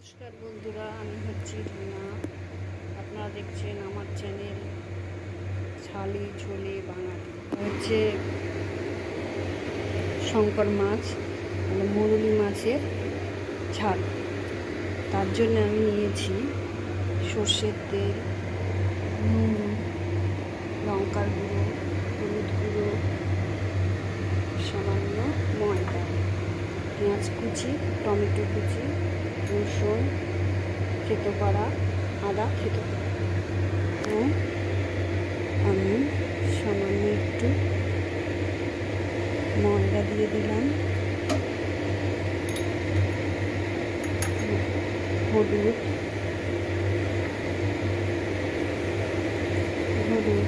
নমস্কার বন্ধুরা, আমি হচ্ছি রুনা। আপনারা দেখছেন আমার চ্যানেল ছালি ঝোলে বাঙালি। হচ্ছে শঙ্কর মাছ মানে মুরুলি মাছের ঝাল। তার জন্য আমি নিয়েছি সর্ষের তেল, নুন, লঙ্কার গুঁড়ো, হলুদ গুঁড়ো, সামান্য ময়দা, পেঁয়াজ কুচি, টমেটো কুচি, রসুন থেতো করা, আদা থেতো করা। আমি সামান্য একটু ময়দা দিয়ে দিলাম, হলুদ হলুদ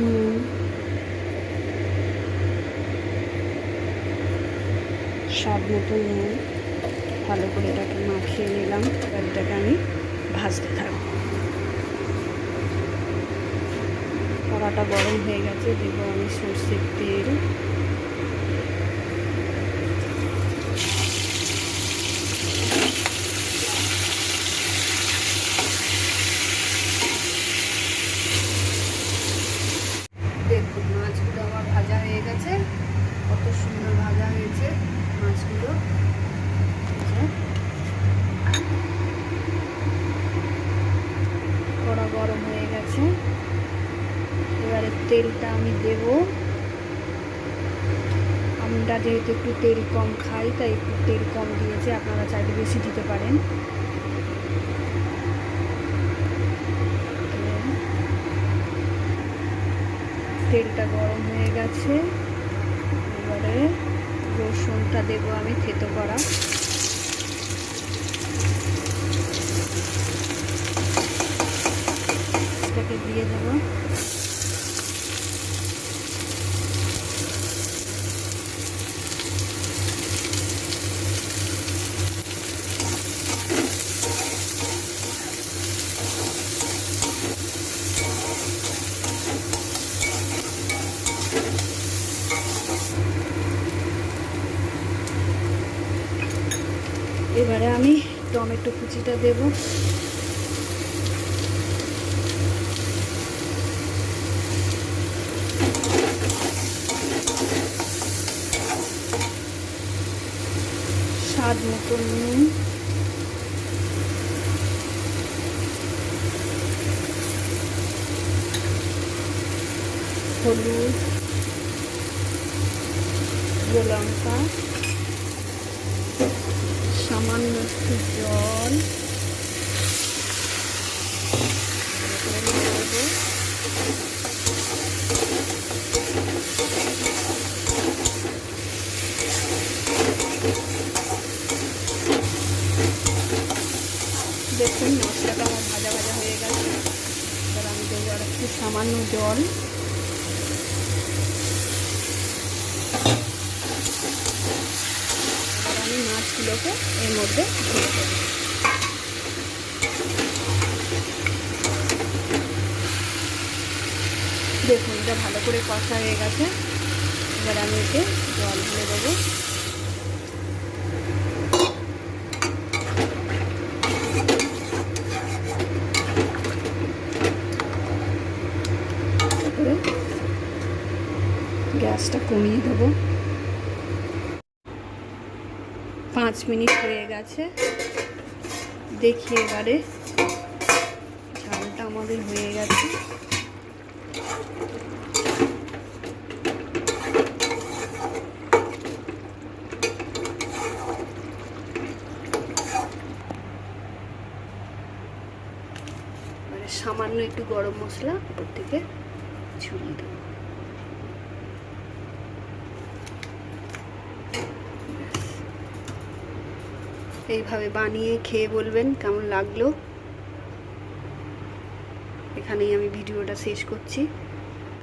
নুন, স্বাদ মতো নুন। ভালো করে এটাকে মাখিয়ে নিলাম। এটাকে আমি ভাজতে থাকবো। কড়াটা গরম হয়ে গেছে, দেব আমি সর্ষের তেল। দেখুন মাছগুলো আমার ভাজা হয়ে গেছে, কত সুন্দর ভাজা হয়েছে মাছগুলো। কড়া গরম হয়ে গেছে, এবারে তেলটা আমি দেব। আমরা যেহেতু একটু তেল কম খাই তাই একটু তেল কম দিয়েছে, আপনারা চাইলে বেশি দিতে পারেন। তেলটা গরম হয়ে গেছে, এবারে রসুনটা দেব আমি থেতো করা। এটাকে দিয়ে দেব। এবারে আমি টমেটো কুচিটা দেব। স্বাদ মতো নুন, হলুদ, লঙ্কা, সামান্য একটু জল দেখুন মশলাটা আমার ভাজা ভাজা হয়ে গেছে। এবার আমি দেবো আর একটু সামান্য জল। এবার আমি মাছগুলোকে এর মধ্যে ঢেলে দেবো। দেখুন এটা ভালো করে কষা হয়ে গেছে, এবার আমি এতে জল ঢেলে দেবো। গ্যাসটা কমিয়ে দেবো। 5 মিনিট হয়ে গেছে, দেখি এবারে ঝালটা আমাদের হয়ে গেছে। এবারে সামান্য একটু গরম মশলা উপর থেকে ছড়িয়ে দেবো। এইভাবে বানিয়ে খেয়ে বলবেন কেমন লাগলো। এখানেই আমি ভিডিওটা শেষ করছি।